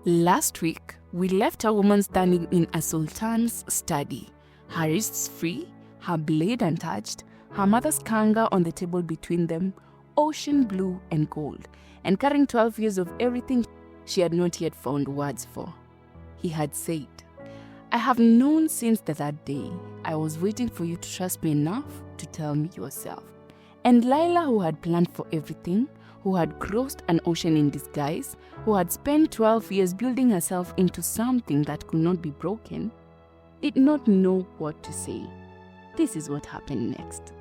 Last week, we left a woman standing in a sultan's study, her wrists free, her blade untouched, her mother's kanga on the table between them, ocean blue and gold, and carrying 12 years of everything she had not yet found words for. He had said, "I have known since that day. I was waiting for you to trust me enough to tell me yourself." And Layla, who had planned for everything, who had crossed an ocean in disguise, who had spent 12 years building herself into something that could not be broken, did not know what to say. This is what happened next.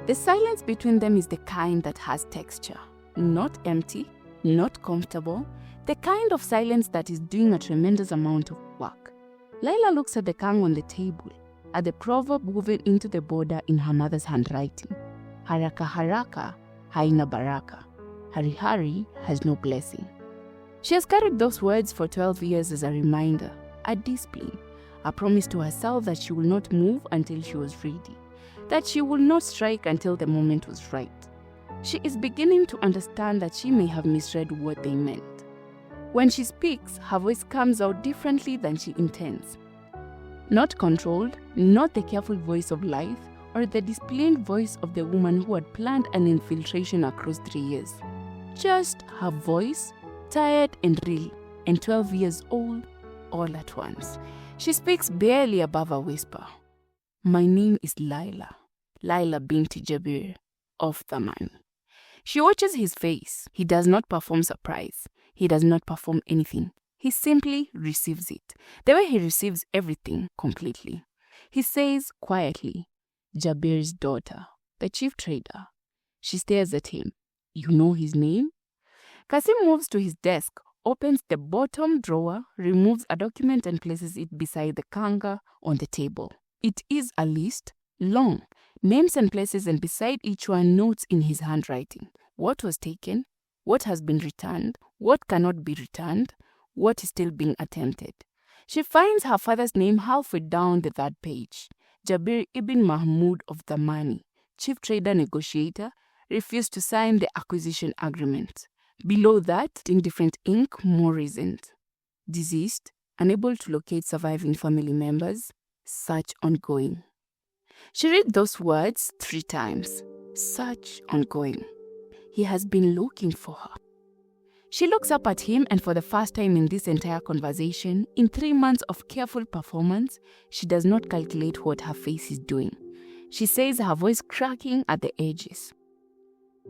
The silence between them is the kind that has texture, not empty, not comfortable, the kind of silence that is doing a tremendous amount of work. Layla looks at the kang on the table, at the proverb woven into the border in her mother's handwriting. Haraka haraka, haina baraka. Hari hari has no blessing. She has carried those words for 12 years as a reminder, a discipline, a promise to herself that she will not move until she was ready, that she will not strike until the moment was right. She is beginning to understand that she may have misread what they meant. When she speaks, her voice comes out differently than she intends. Not controlled, not the careful voice of life, or the disciplined voice of the woman who had planned an infiltration across 3 years. Just her voice, tired and real, and 12 years old all at once. She speaks barely above a whisper. "My name is Layla, Layla binti Jabir, of the man." She watches his face. He does not perform surprise. He does not perform anything. He simply receives it, the way he receives everything completely. He says quietly, "Jabir's daughter, the chief trader." She stares at him. "You know his name?" Kasim moves to his desk, opens the bottom drawer, removes a document and places it beside the kanga on the table. It is a list, long, names and places, and beside each one notes in his handwriting. What was taken, what has been returned, what cannot be returned, what is still being attempted. She finds her father's name halfway down the third page. Jabir ibn Mahmud of the Mani, chief trader negotiator, refused to sign the acquisition agreement. Below that, in different ink, more recent. Deceased, unable to locate surviving family members, search ongoing. She read those words 3 times. Search ongoing. He has been looking for her. She looks up at him, and for the first time in this entire conversation, in 3 months of careful performance, she does not calculate what her face is doing. She says, her voice cracking at the edges,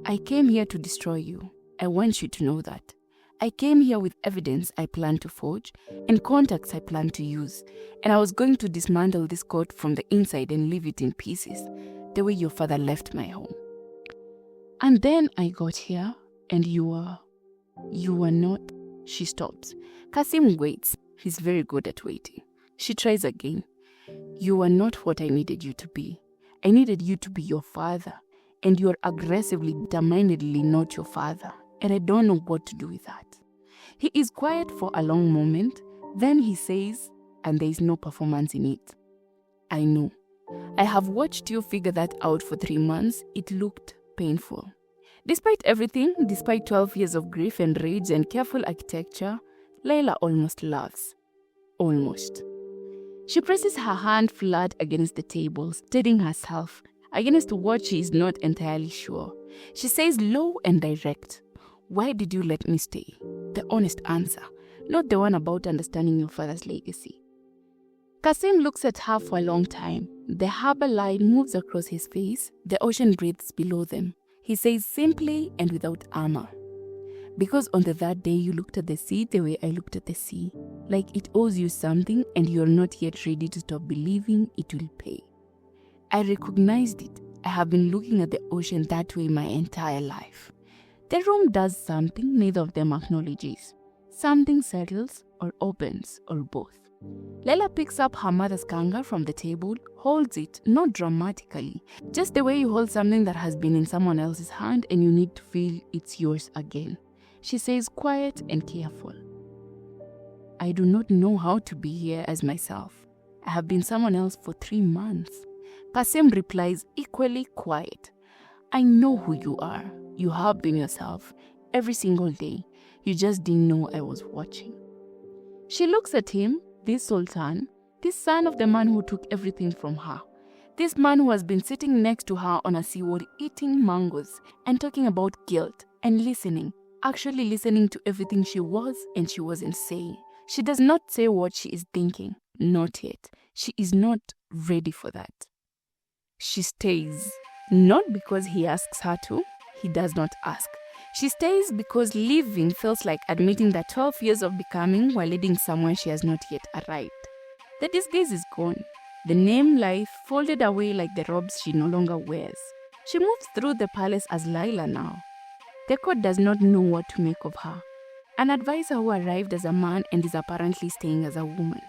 "I came here to destroy you. I want you to know that. I came here with evidence I plan to forge and contacts I plan to use, and I was going to dismantle this court from the inside and leave it in pieces, the way your father left my home. And then I got here, and you were not." She stops. Kasim waits. He's very good at waiting. She tries again. "You are not what I needed you to be. I needed you to be your father, and you are aggressively, determinedly not your father, and I don't know what to do with that." He is quiet for a long moment, then he says, and there is no performance in it, "I know. I have watched you figure that out for 3 months. It looked painful. Despite everything, despite 12 years of grief and rage and careful architecture, Layla almost laughs. Almost. She presses her hand flat against the table, steadying herself against what she is not entirely sure. She says low and direct, "Why did you let me stay?" The honest answer, not the one about understanding your father's legacy. Kasim looks at her for a long time. The harbor line moves across his face. The ocean breathes below them. He says simply and without armor, "Because on the third day you looked at the sea the way I looked at the sea, like it owes you something and you're not yet ready to stop believing it will pay. I recognized it. I have been looking at the ocean that way my entire life. The room does something neither of them acknowledges. Something settles or opens or both." Layla picks up her mother's kanga from the table, holds it, not dramatically, just the way you hold something that has been in someone else's hand and you need to feel it's yours again. She says quiet and careful, "I do not know how to be here as myself. I have been someone else for 3 months. Kasim replies equally quiet, "I know who you are. You have been yourself every single day. You just didn't know I was watching." She looks at him, this Sultan, this son of the man who took everything from her. This man who has been sitting next to her on a seawall eating mangoes and talking about guilt and listening, actually listening to everything she was and she wasn't saying. She does not say what she is thinking, not yet. She is not ready for that. She stays, not because he asks her to, he does not ask. She stays because living feels like admitting that 12 years of becoming while leading somewhere she has not yet arrived. The disguise is gone. The name life folded away like the robes she no longer wears. She moves through the palace as Layla now. The court does not know what to make of her. An advisor who arrived as a man and is apparently staying as a woman.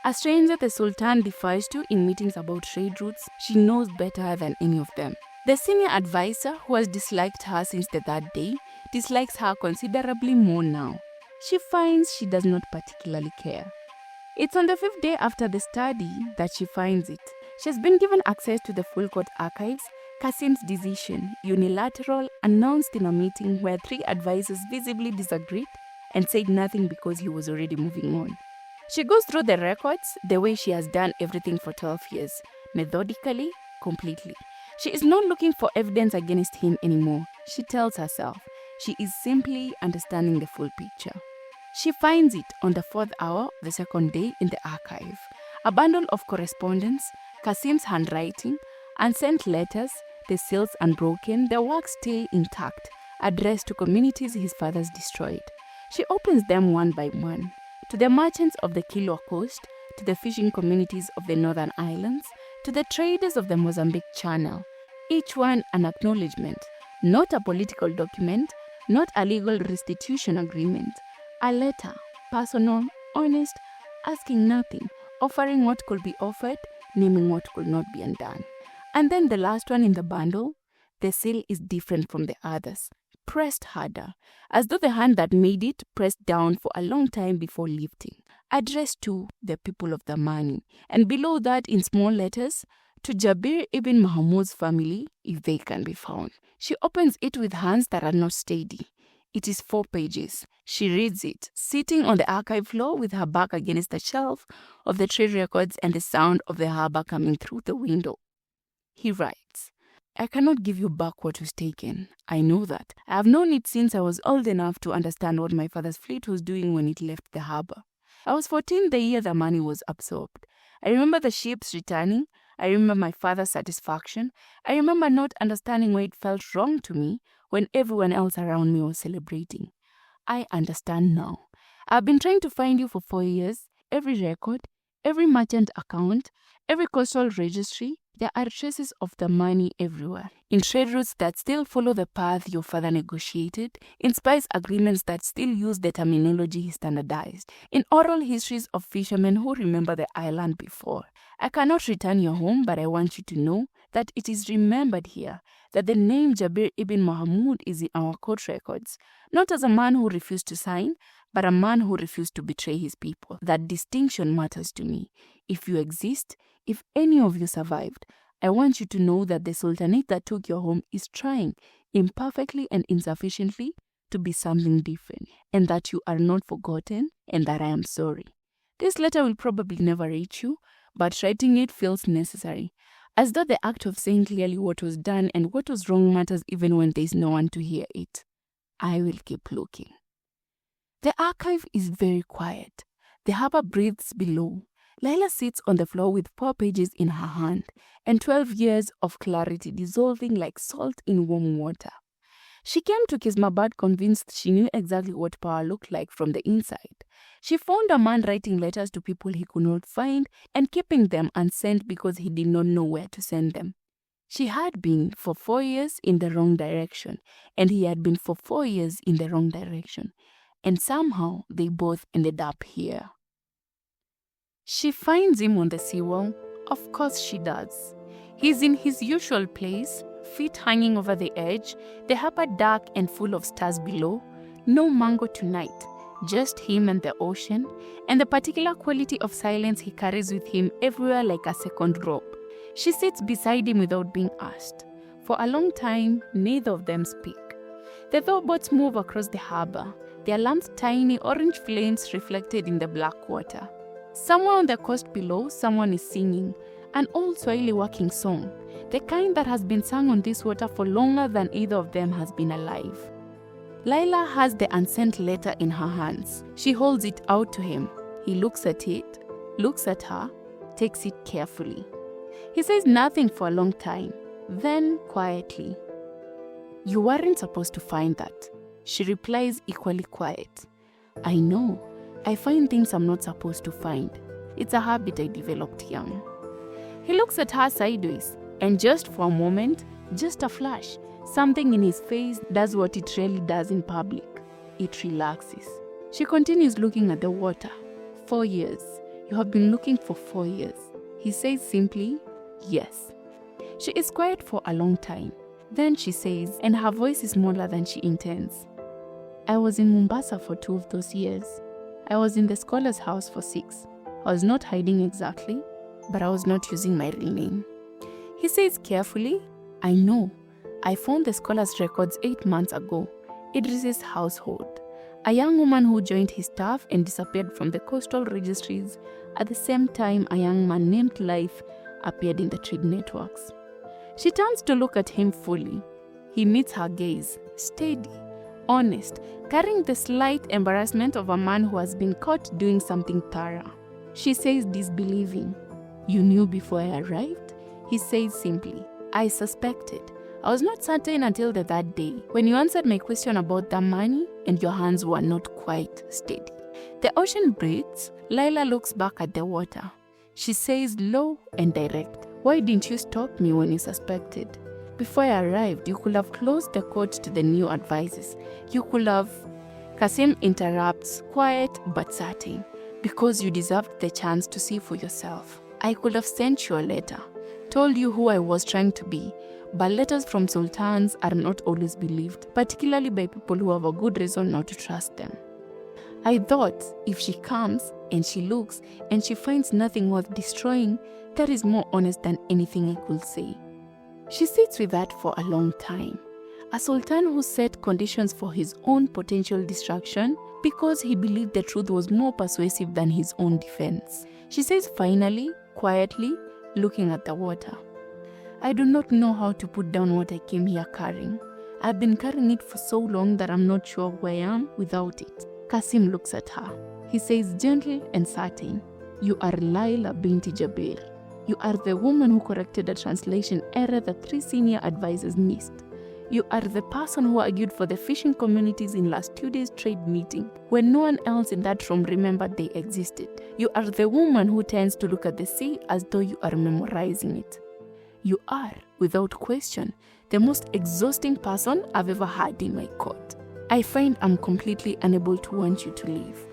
A stranger the Sultan defers to in meetings about trade routes she knows better than any of them. The senior advisor, who has disliked her since the third day, dislikes her considerably more now. She finds she does not particularly care. It's on the 5th day after the study that she finds it. She has been given access to the full court archives. Kasim's decision, unilateral, announced in a meeting where 3 advisors visibly disagreed and said nothing because he was already moving on. She goes through the records the way she has done everything for 12 years, methodically, completely. She is not looking for evidence against him anymore. She tells herself she is simply understanding the full picture. She finds it on the 4th hour of the 2nd day in the archive. A bundle of correspondence, Kasim's handwriting, unsent letters, the seals unbroken, the work still intact, addressed to communities his fathers destroyed. She opens them one by one. To the merchants of the Kilwa coast, to the fishing communities of the northern islands, to the traders of the Mozambique Channel. Each one an acknowledgement, not a political document, not a legal restitution agreement. A letter, personal, honest, asking nothing, offering what could be offered, naming what could not be undone. And then the last one in the bundle, the seal is different from the others, pressed harder, as though the hand that made it pressed down for a long time before lifting. Addressed to the people of the money, and below that in small letters, to Jabir ibn Mahmud's family, if they can be found. She opens it with hands that are not steady. It is 4 pages. She reads it, sitting on the archive floor with her back against the shelf of the trade records and the sound of the harbor coming through the window. He writes, I cannot give you back what was taken. I know that. I have known it since I was old enough to understand what my father's fleet was doing when it left the harbor. I was 14 the year the money was absorbed. I remember the ships returning. I remember my father's satisfaction. I remember not understanding why it felt wrong to me when everyone else around me was celebrating. I understand now. I've been trying to find you for 4 years. Every record, every merchant account, every coastal registry, there are traces of the money everywhere. In trade routes that still follow the path your father negotiated, in spice agreements that still use the terminology he standardized, in oral histories of fishermen who remember the island before. I cannot return your home, but I want you to know that it is remembered here, that the name Jabir ibn Mahmud is in our court records, not as a man who refused to sign, but a man who refused to betray his people. That distinction matters to me. If you exist, if any of you survived, I want you to know that the Sultanate that took your home is trying, imperfectly and insufficiently, to be something different, and that you are not forgotten, and that I am sorry. This letter will probably never reach you, but writing it feels necessary, as though the act of saying clearly what was done and what was wrong matters even when there is no one to hear it. I will keep looking. The archive is very quiet. The harbor breathes below. Layla sits on the floor with 4 pages in her hand and 12 years of clarity dissolving like salt in warm water. She came to Kasimabad convinced she knew exactly what power looked like from the inside. She found a man writing letters to people he could not find and keeping them unsent because he did not know where to send them. She had been for 4 years in the wrong direction, and he had been for 4 years in the wrong direction. And somehow they both ended up here. She finds him on the seawall. Of course she does. He's in his usual place, feet hanging over the edge, the harbor dark and full of stars below. No mango tonight, just him and the ocean, and the particular quality of silence he carries with him everywhere like a second rope. She sits beside him without being asked. For a long time, neither of them speak. The rowboats move across the harbor. their lamps tiny orange flames reflected in the black water. Somewhere on the coast below, someone is singing, an old Swahili working song, the kind that has been sung on this water for longer than either of them has been alive. Layla has the unsent letter in her hands. She holds it out to him. He looks at it, looks at her, takes it carefully. He says nothing for a long time, then quietly, "You weren't supposed to find that." She replies equally quiet. "I know. I find things I'm not supposed to find. It's a habit I developed young." He looks at her sideways, and just for a moment, just a flash, something in his face does what it rarely does in public. It relaxes. She continues looking at the water. 4 years. You have been looking for 4 years. He says simply, "Yes." She is quiet for a long time. Then she says, and her voice is smaller than she intends, "I was in Mombasa for 2 of those years. I was in the scholar's house for 6. I was not hiding exactly, but I was not using my real name." He says carefully, "I know. I found the scholar's records 8 months ago. Idris's household. A young woman who joined his staff and disappeared from the coastal registries at the same time a young man named Life appeared in the trade networks." She turns to look at him fully. He meets her gaze, steady, honest, carrying the slight embarrassment of a man who has been caught doing something thorough. She says disbelieving, "You knew before I arrived?" He says simply, "I suspected. I was not certain until the third day, when you answered my question about the money and your hands were not quite steady." The ocean breathes. Layla looks back at the water. She says low and direct, "Why didn't you stop me when you suspected? Before I arrived, you could have closed the court to the new advices. You could have..." Kasim interrupts, quiet but certain, "Because you deserved the chance to see for yourself. I could have sent you a letter, told you who I was trying to be, but letters from sultans are not always believed, particularly by people who have a good reason not to trust them. I thought if she comes and she looks and she finds nothing worth destroying, that is more honest than anything I could say." She sits with that for a long time. A sultan who set conditions for his own potential destruction because he believed the truth was more persuasive than his own defense. She says finally, quietly, looking at the water, "I do not know how to put down what I came here carrying. I've been carrying it for so long that I'm not sure who I am without it." Kasim looks at her. He says gentle and certain, "You are Layla binti Jabir. You are the woman who corrected a translation error that 3 senior advisors missed. You are the person who argued for the fishing communities in last Tuesday's trade meeting when no one else in that room remembered they existed. You are the woman who tends to look at the sea as though you are memorizing it. You are, without question, the most exhausting person I've ever had in my court. I find I'm completely unable to want you to leave."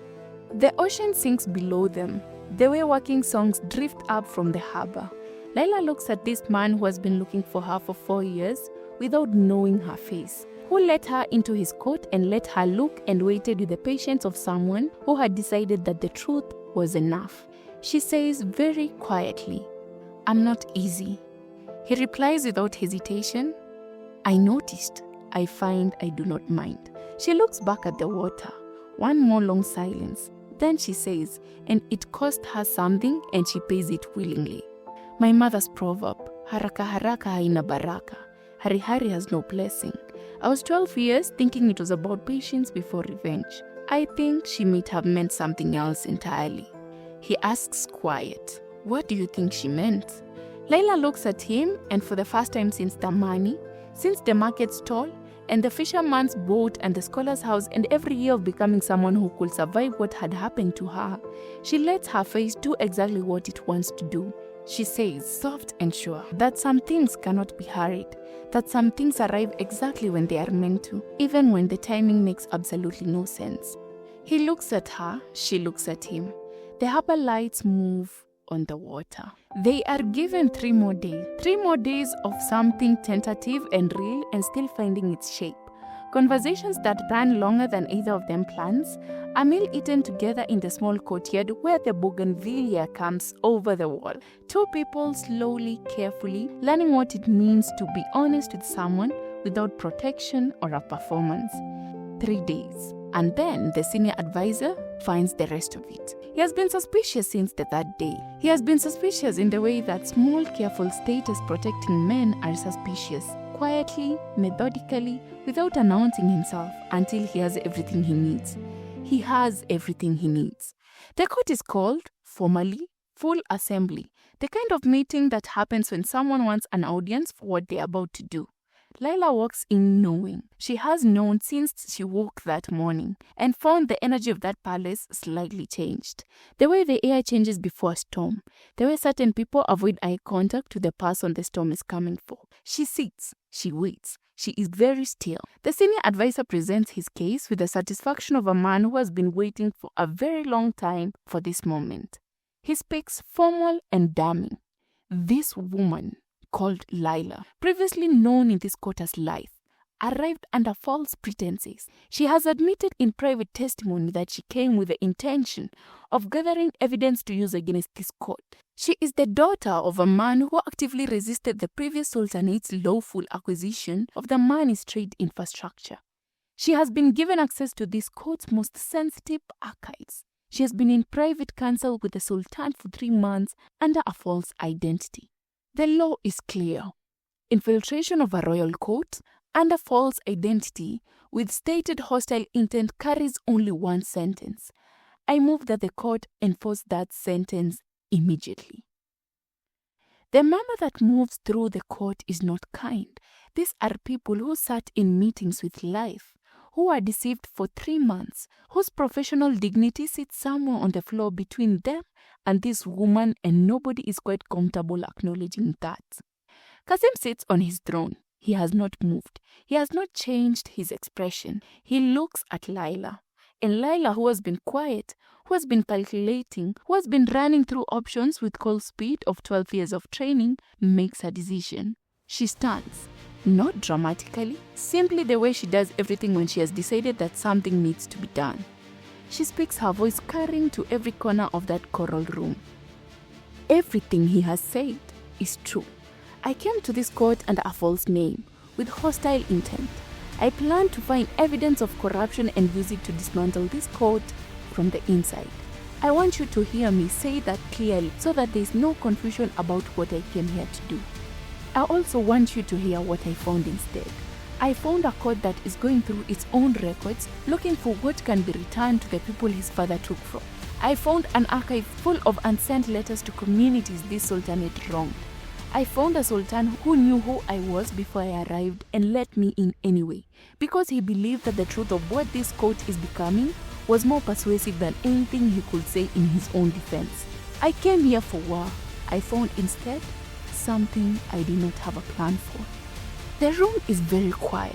The ocean sinks below them. The way working songs drift up from the harbor. Layla looks at this man who has been looking for her for 4 years without knowing her face, who let her into his court and let her look and waited with the patience of someone who had decided that the truth was enough. She says very quietly, "I'm not easy." He replies without hesitation, "I noticed. I find I do not mind." She looks back at the water. One more long silence. Then she says, and it cost her something and she pays it willingly. My mother's proverb, haraka haraka haina baraka. Hari hari has no blessing. I was 12 years thinking it was about patience before revenge. I think she might have meant something else entirely. He asks quiet, "What do you think she meant?" Layla looks at him, and for the first time since the money, since the market stall, and the fisherman's boat and the scholar's house, and every year of becoming someone who could survive what had happened to her, she lets her face do exactly what it wants to do. She says, soft and sure, that some things cannot be hurried, that some things arrive exactly when they are meant to, even when the timing makes absolutely no sense. He looks at her, she looks at him. The harbor lights move on the water. They are given 3 more days. 3 more days of something tentative and real and still finding its shape. Conversations that ran longer than either of them plans. A meal eaten together in the small courtyard where the bougainvillea comes over the wall. 2 people slowly, carefully, learning what it means to be honest with someone without protection or a performance. 3 days. And then the senior advisor finds the rest of it. He has been suspicious since the third day. He has been suspicious in the way that small, careful status-protecting men are suspicious, quietly, methodically, without announcing himself until he has everything he needs. He has everything he needs. The court is called, formally, full assembly, the kind of meeting that happens when someone wants an audience for what they're about to do. Layla walks in knowing. She has known since she woke that morning and found the energy of that palace slightly changed. The way the air changes before a storm, the way certain people avoid eye contact with the person the storm is coming for. She sits, she waits, she is very still. The senior advisor presents his case with the satisfaction of a man who has been waiting for a very long time for this moment. He speaks formal and damning. This woman, called Layla, previously known in this court as Life, arrived under false pretenses. She has admitted in private testimony that she came with the intention of gathering evidence to use against this court. She is the daughter of a man who actively resisted the previous sultanate's lawful acquisition of the money's trade infrastructure. She has been given access to this court's most sensitive archives. She has been in private counsel with the Sultan for 3 months under a false identity. The law is clear. Infiltration of a royal court under false identity with stated hostile intent carries only one sentence. I move that the court enforce that sentence immediately. The murmur that moves through the court is not kind. These are people who sat in meetings with Life, who are deceived for 3 months, whose professional dignity sits somewhere on the floor between them and this woman, and nobody is quite comfortable acknowledging that. Kasim sits on his throne. He has not moved. He has not changed his expression. He looks at Layla. And Layla, who has been quiet, who has been calculating, who has been running through options with cold speed of 12 years of training, makes a decision. She stands, not dramatically, simply the way she does everything when she has decided that something needs to be done. She speaks, her voice carrying to every corner of that coral room. Everything he has said is true. I came to this court under a false name, with hostile intent. I plan to find evidence of corruption and use it to dismantle this court from the inside. I want you to hear me say that clearly so that there is no confusion about what I came here to do. I also want you to hear what I found instead. I found a court that is going through its own records, looking for what can be returned to the people his father took from. I found an archive full of unsent letters to communities this sultanate wronged. I found a sultan who knew who I was before I arrived and let me in anyway, because he believed that the truth of what this court is becoming was more persuasive than anything he could say in his own defense. I came here for war. I found instead something I did not have a plan for. The room is very quiet.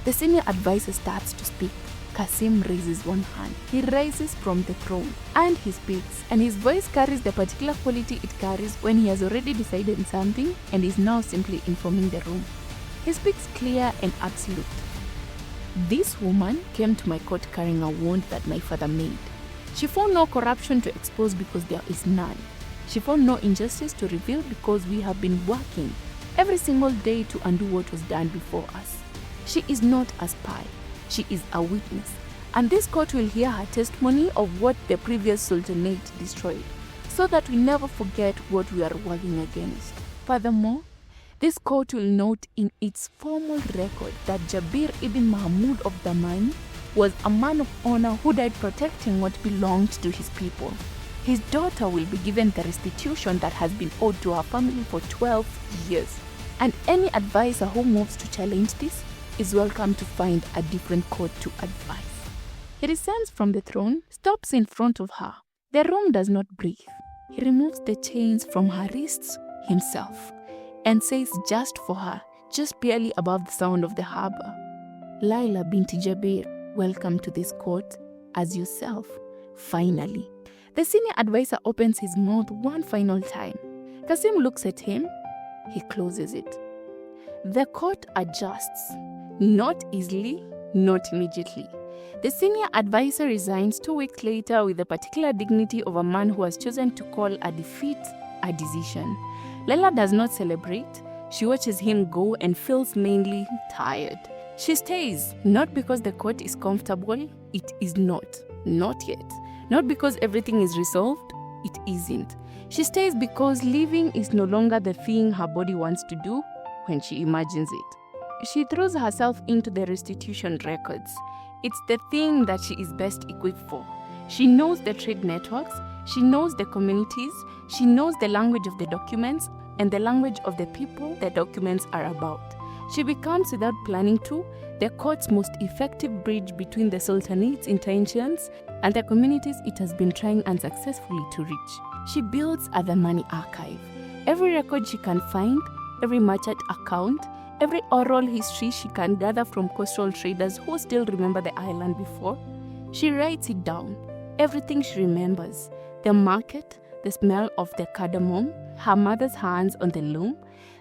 The senior advisor starts to speak. Kasim raises one hand. He rises from the throne and he speaks, and his voice carries the particular quality it carries when he has already decided something and is now simply informing the room. He speaks clear and absolute. This woman came to my court carrying a wound that my father made. She found no corruption to expose because there is none. She found no injustice to reveal because we have been working every single day to undo what was done before us. She is not a spy. She is a witness. And this court will hear her testimony of what the previous sultanate destroyed, so that we never forget what we are working against. Furthermore, this court will note in its formal record that Jabir ibn Mahmud of Daman was a man of honor who died protecting what belonged to his people. His daughter will be given the restitution that has been owed to her family for 12 years. And any advisor who moves to challenge this is welcome to find a different court to advise. He descends from the throne, stops in front of her. The room does not breathe. He removes the chains from her wrists himself and says just for her, just barely above the sound of the harbor, Layla binti Jabir, welcome to this court as yourself, finally. The senior advisor opens his mouth one final time. Kasim looks at him. He closes it. The court adjusts. Not easily, not immediately. The senior advisor resigns 2 weeks later with the particular dignity of a man who has chosen to call a defeat a decision. Layla does not celebrate. She watches him go and feels mainly tired. She stays, not because the court is comfortable, it is not. Not yet. Not because everything is resolved, it isn't. She stays because living is no longer the thing her body wants to do when she imagines it. She throws herself into the restitution records. It's the thing that she is best equipped for. She knows the trade networks, she knows the communities, she knows the language of the documents and the language of the people the documents are about. She becomes, without planning to, the court's most effective bridge between the Sultanate's intentions and the communities it has been trying unsuccessfully to reach. She builds at the money archive. Every record she can find, every merchant account, every oral history she can gather from coastal traders who still remember the island before, she writes it down. Everything she remembers, the market, the smell of the cardamom, her mother's hands on the loom,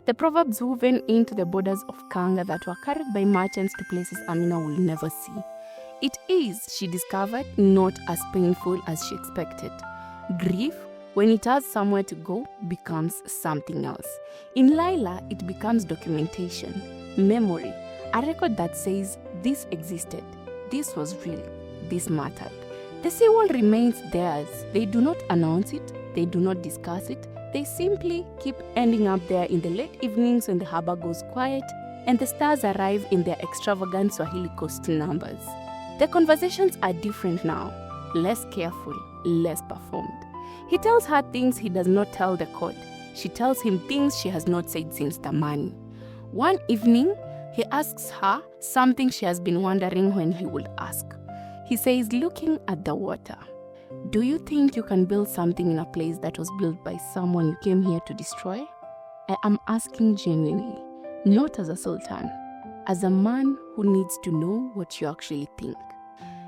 the proverbs woven into the borders of Kanga that were carried by merchants to places Amina will never see. It is, she discovered, not as painful as she expected. Grief, when it has somewhere to go, becomes something else. In Layla, it becomes documentation, memory, a record that says this existed, this was real, this mattered. The seawall remains theirs. They do not announce it, they do not discuss it, they simply keep ending up there in the late evenings when the harbor goes quiet and the stars arrive in their extravagant Swahili coastal numbers. The conversations are different now, less careful, less performed. He tells her things he does not tell the court. She tells him things she has not said since the money. One evening, he asks her something she has been wondering when he would ask. He says, looking at the water, do you think you can build something in a place that was built by someone you came here to destroy? I am asking genuinely, not as a sultan, as a man who needs to know what you actually think.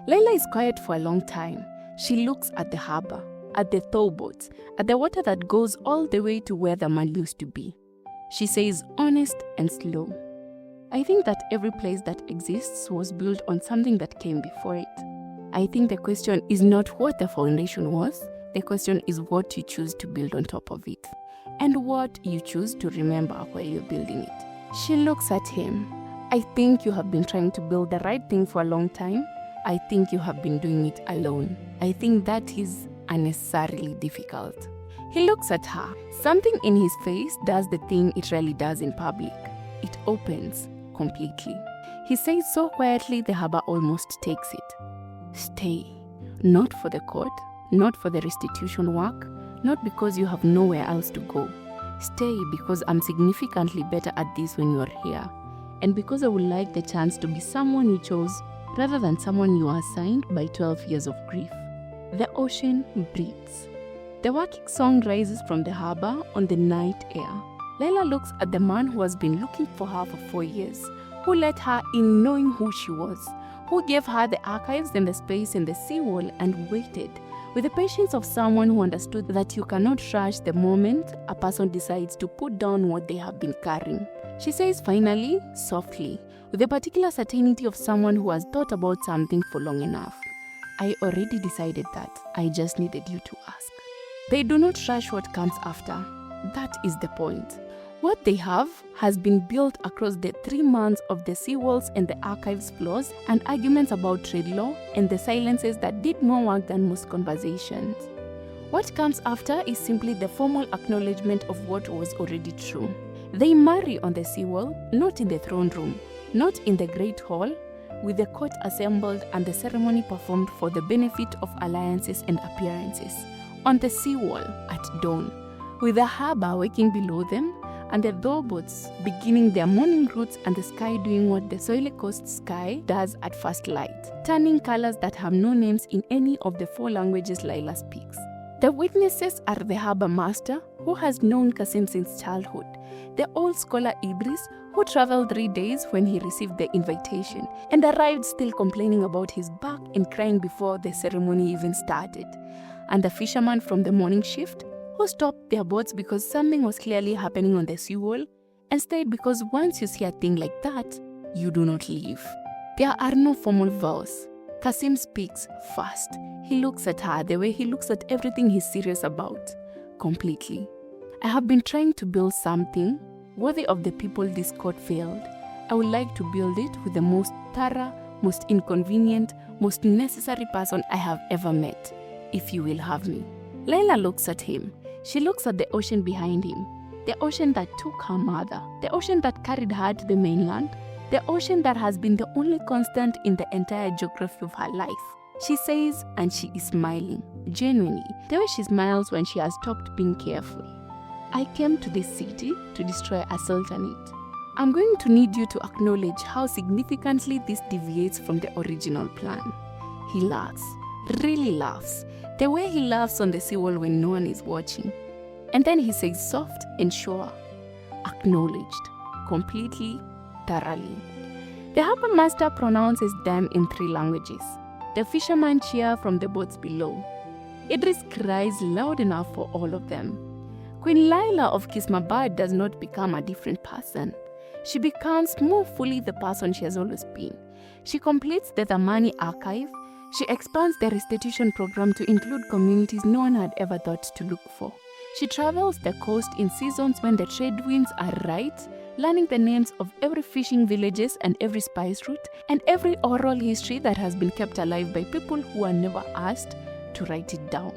Layla is quiet for a long time. She looks at the harbor, at the towboats, at the water that goes all the way to where the man used to be. She says, honest and slow, I think that every place that exists was built on something that came before it. I think the question is not what the foundation was, the question is what you choose to build on top of it, and what you choose to remember while you're building it. She looks at him. I think you have been trying to build the right thing for a long time. I think you have been doing it alone. I think that is unnecessarily difficult. He looks at her. Something in his face does the thing it rarely does in public. It opens completely. He says so quietly the harbor almost takes it. Stay. Not for the court, not for the restitution work, not because you have nowhere else to go. Stay because I'm significantly better at this when you're here, and because I would like the chance to be someone you chose rather than someone you are assigned by 12 years of grief. The ocean breathes. The working song rises from the harbor on the night air. Layla looks at the man who has been looking for her for 4 years, who let her in knowing who she was, who gave her the archives and the space in the seawall and waited, with the patience of someone who understood that you cannot rush the moment a person decides to put down what they have been carrying. She says finally, softly, with the particular certainty of someone who has thought about something for long enough. I already decided that. I just needed you to ask. They do not rush what comes after. That is the point. What they have has been built across the 3 months of the seawalls and the archives floors and arguments about trade law and the silences that did more work than most conversations. What comes after is simply the formal acknowledgement of what was already true. They marry on the seawall, not in the throne room, not in the great hall, with the court assembled and the ceremony performed for the benefit of alliances and appearances. On the seawall at dawn, with the harbor waking below them, and the rowboats beginning their morning routes and the sky doing what the soily coast sky does at first light, turning colors that have no names in any of the 4 languages Layla speaks. The witnesses are the harbor master, who has known Kasim since childhood, the old scholar Idris, who traveled 3 days when he received the invitation and arrived still complaining about his back and crying before the ceremony even started, and the fisherman from the morning shift, who stopped their boats because something was clearly happening on the seawall and stayed because once you see a thing like that, you do not leave. There are no formal vows. Kasim speaks fast. He looks at her the way he looks at everything he's serious about, completely. I have been trying to build something worthy of the people this court failed. I would like to build it with the most thorough, most inconvenient, most necessary person I have ever met, if you will have me. Layla looks at him. She looks at the ocean behind him. The ocean that took her mother. The ocean that carried her to the mainland. The ocean that has been the only constant in the entire geography of her life. She says, and she is smiling, genuinely, the way she smiles when she has stopped being careful. I came to this city to destroy a sultanate. I'm going to need you to acknowledge how significantly this deviates from the original plan. He laughs, really laughs, the way he laughs on the seawall when no one is watching. And then he says soft and sure, acknowledged, completely, thoroughly. The harbor master pronounces them in 3 languages. The fishermen cheer from the boats below. Idris cries loud enough for all of them. Queen Layla of Kasimabad does not become a different person. She becomes more fully the person she has always been. She completes the Dhamani archive. She expands the restitution program to include communities no one had ever thought to look for. She travels the coast in seasons when the trade winds are right, learning the names of every fishing villages and every spice route and every oral history that has been kept alive by people who were never asked to write it down.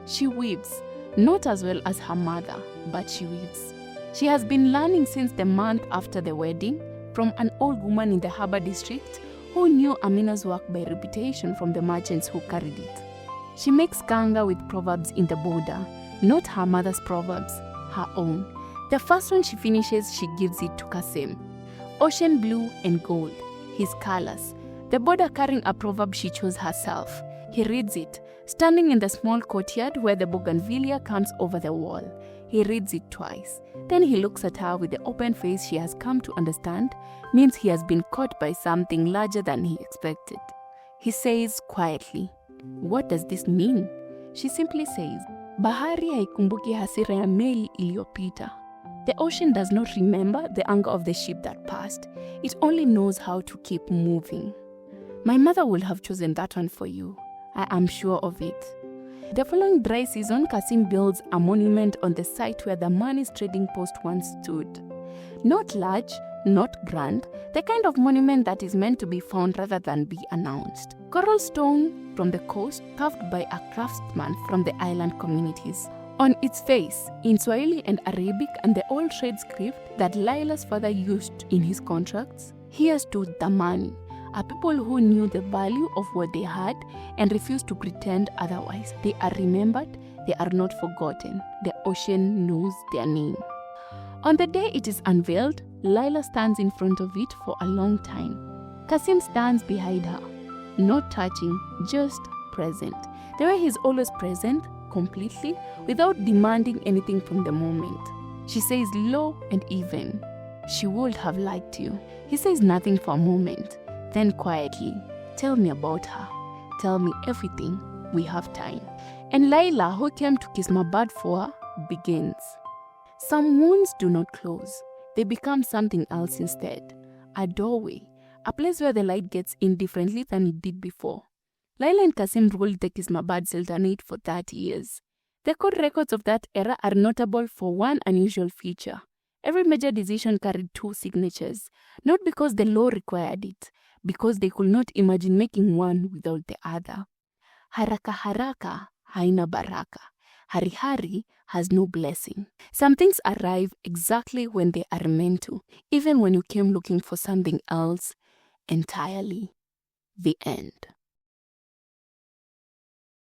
She weaves, not as well as her mother, but she weaves. She has been learning since the month after the wedding from an old woman in the harbor district who knew Amina's work by reputation from the merchants who carried it. She makes kanga with proverbs in the border, not her mother's proverbs, her own. The first one she finishes, she gives it to Kasim. Ocean blue and gold, his colors. The border carrying a proverb she chose herself. He reads it, standing in the small courtyard where the bougainvillea comes over the wall. He reads it twice. Then he looks at her with the open face she has come to understand means he has been caught by something larger than he expected. He says quietly, "What does this mean?" She simply says, "Bahari haikumbuki hasira ya meli iliyopita." The ocean does not remember the anger of the ship that passed. It only knows how to keep moving. My mother would have chosen that one for you. I am sure of it. The following dry season, Kasim builds a monument on the site where the money's trading post once stood. Not large, not grand, the kind of monument that is meant to be found rather than be announced. Coral stone from the coast, carved by a craftsman from the island communities. On its face, in Swahili and Arabic and the old trade script that Layla's father used in his contracts, here stood Dhamani, a people who knew the value of what they had and refused to pretend otherwise. They are remembered, they are not forgotten. The ocean knows their name. On the day it is unveiled, Layla stands in front of it for a long time. Kasim stands behind her, not touching, just present. The way he's always present, completely, without demanding anything from the moment. She says low and even, "She would have liked you." He says nothing for a moment. Then quietly, "Tell me about her. Tell me everything. We have time." And Layla, who came to Kasimabad for her, begins. Some wounds do not close. They become something else instead. A doorway, a place where the light gets in differently than it did before. Layla and Kasim ruled the Kasimabad Sultanate for 30 years. The court records of that era are notable for one unusual feature. Every major decision carried 2 signatures, not because the law required it, because they could not imagine making one without the other. Haraka haraka haina baraka. Hari hari has no blessing. Some things arrive exactly when they are meant to, even when you came looking for something else entirely. The end.